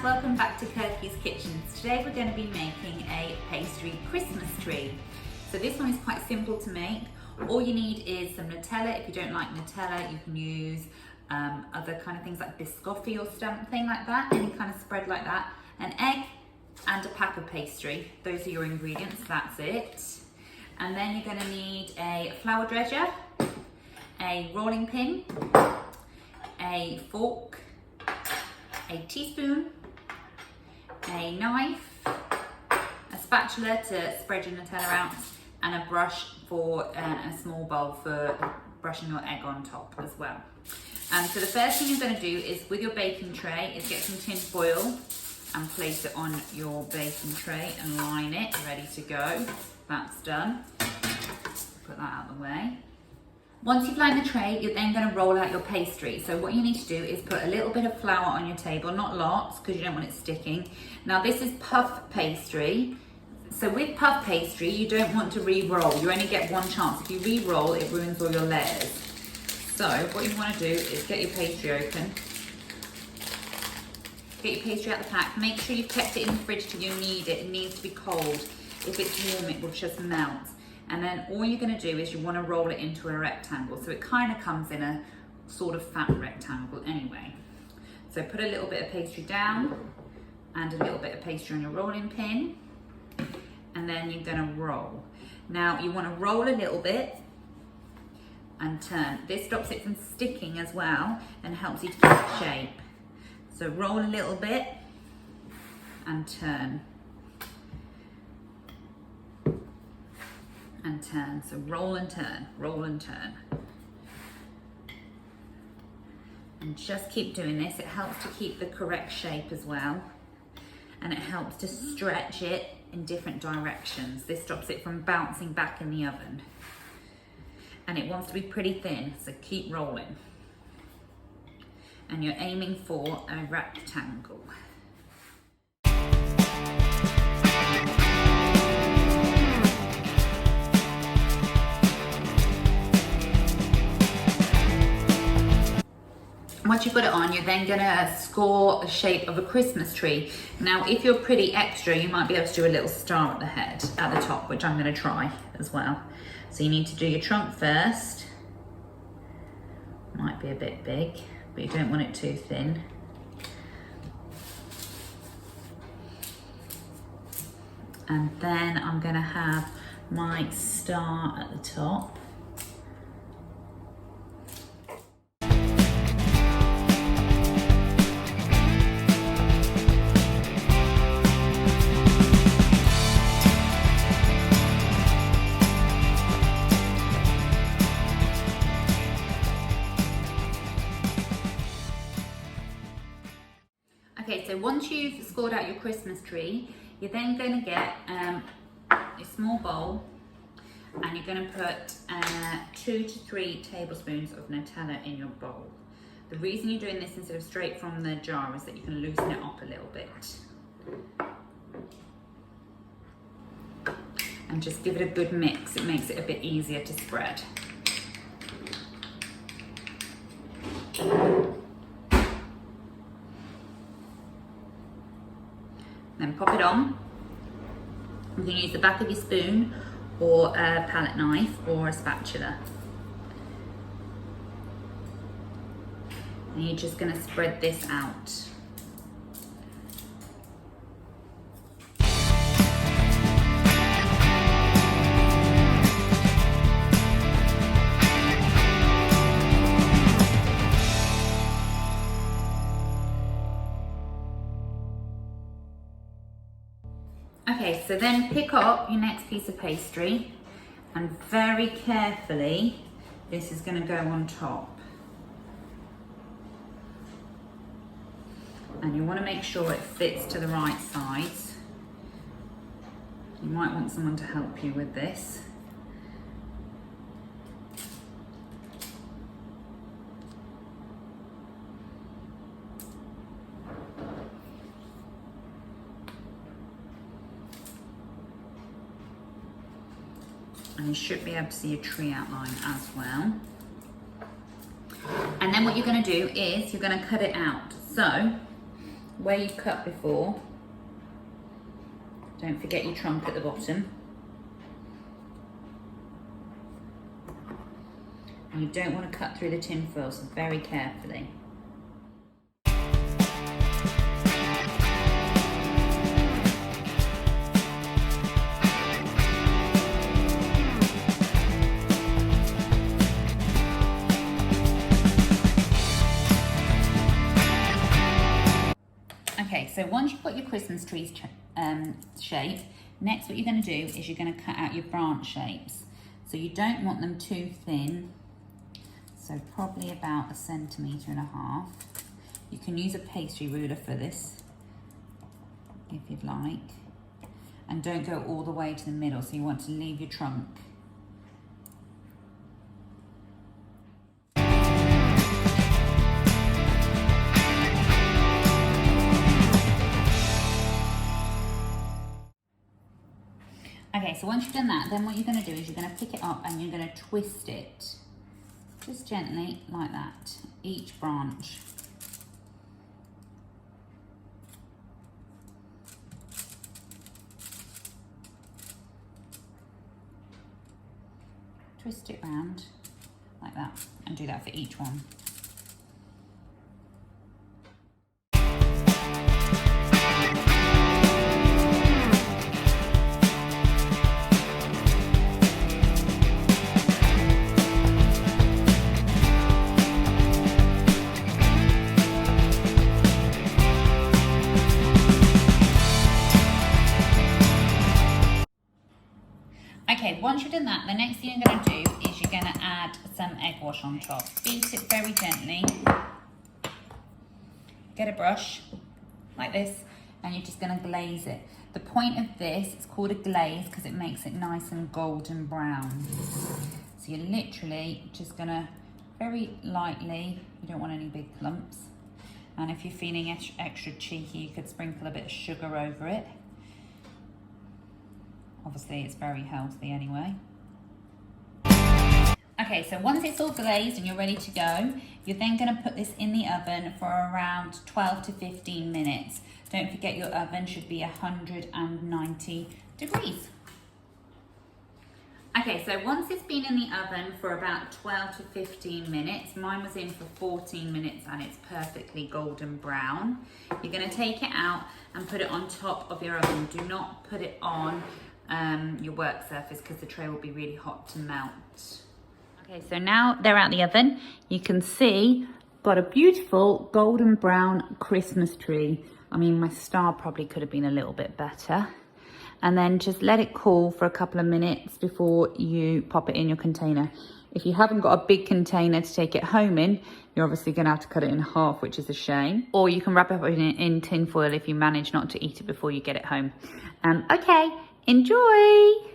and welcome back to KIRKY'S Kitchens. Today we're going to be making a pastry Christmas tree. So this one is quite simple to make. All you need is some Nutella. If you don't like Nutella, you can use other kind of things like Biscoff or something like that, any kind of spread like that. An egg and a pack of pastry. Those are your ingredients, that's it. And then you're going to need a flour dredger, a rolling pin, a fork, a teaspoon, a knife, a spatula to spread your Nutella out, and a brush for a small bowl for brushing your egg on top as well. So the first thing you're going to do is, with your baking tray, is get some tin foil and place it on your baking tray and line it, ready to go. That's done. Put that out of the way. Once you've lined the tray, you're then going to roll out your pastry. So what you need to do is put a little bit of flour on your table, not lots, because you don't want it sticking. Now this is puff pastry. So with puff pastry, you don't want to re-roll. You only get one chance. If you re-roll, it ruins all your layers. So what you want to do is get your pastry open. Get your pastry out the pack. Make sure you've kept it in the fridge till you need it. It needs to be cold. If it's warm, it will just melt. And then all you're going to do is you want to roll it into a rectangle. So it kind of comes in a sort of fat rectangle anyway. So put a little bit of pastry down and a little bit of pastry on your rolling pin. And then you're going to roll. Now you want to roll a little bit and turn. This stops it from sticking as well and helps you to keep shape. So roll a little bit and turn. And turn. So roll and turn, roll and turn. And just keep doing this. It helps to keep the correct shape as well. And it helps to stretch it in different directions. This stops it from bouncing back in the oven. And it wants to be pretty thin, so keep rolling. And you're aiming for a rectangle. Once you've got it on, you're then gonna score the shape of a Christmas tree. Now, if you're pretty extra, you might be able to do a little star at the head, at the top, which I'm gonna try as well. So you need to do your trunk first. Might be a bit big, but you don't want it too thin. And then I'm gonna have my star at the top. Okay, so once you've scored out your Christmas tree, you're then going to get a small bowl and you're going to put 2 to 3 tablespoons of Nutella in your bowl. The reason you're doing this instead of straight from the jar is that you can loosen it up a little bit. And just give it a good mix. It makes it a bit easier to spread. Then pop it on. You can use the back of your spoon or a palette knife or a spatula. And you're just going to spread this out. Okay, so then pick up your next piece of pastry and very carefully, this is going to go on top. And you want to make sure it fits to the right size. You might want someone to help you with this. And you should be able to see a tree outline as well. And then what you're going to do is you're going to cut it out. So where you've cut before, don't forget your trunk at the bottom. And you don't want to cut through the tin foil, so very carefully. Okay, so once you've got your Christmas trees shape, next what you're going to do is you're going to cut out your branch shapes. So you don't want them too thin, so probably about 1.5 centimeters. You can use a pastry ruler for this, if you'd like. And don't go all the way to the middle, so you want to leave your trunk. Okay, so once you've done that, then what you're going to do is you're going to pick it up and you're going to twist it. Just gently, like that, each branch. Twist it round, like that, and do that for each one. Okay, once you've done that, the next thing you're going to do is you're going to add some egg wash on top. Beat it very gently. Get a brush like this, and you're just going to glaze it. The point of this, it's called a glaze because it makes it nice and golden brown. So you're literally just going to very lightly, you don't want any big clumps. And if you're feeling extra cheeky, you could sprinkle a bit of sugar over it. Obviously, it's very healthy anyway. Okay, so once it's all glazed and you're ready to go, you're then going to put this in the oven for around 12 to 15 minutes. Don't forget your oven should be 190 degrees. Okay, so once it's been in the oven for about 12 to 15 minutes, mine was in for 14 minutes and it's perfectly golden brown. You're going to take it out and put it on top of your oven. Do not put it on your work surface because the tray will be really hot to melt. Okay, so now they're out the oven. You can see got a beautiful golden brown Christmas tree. I mean, my star probably could have been a little bit better. And then just let it cool for a couple of minutes before you pop it in your container. If you haven't got a big container to take it home in, you're obviously going to have to cut it in half, which is a shame. Or you can wrap it in tin foil if you manage not to eat it before you get it home. Okay. Enjoy!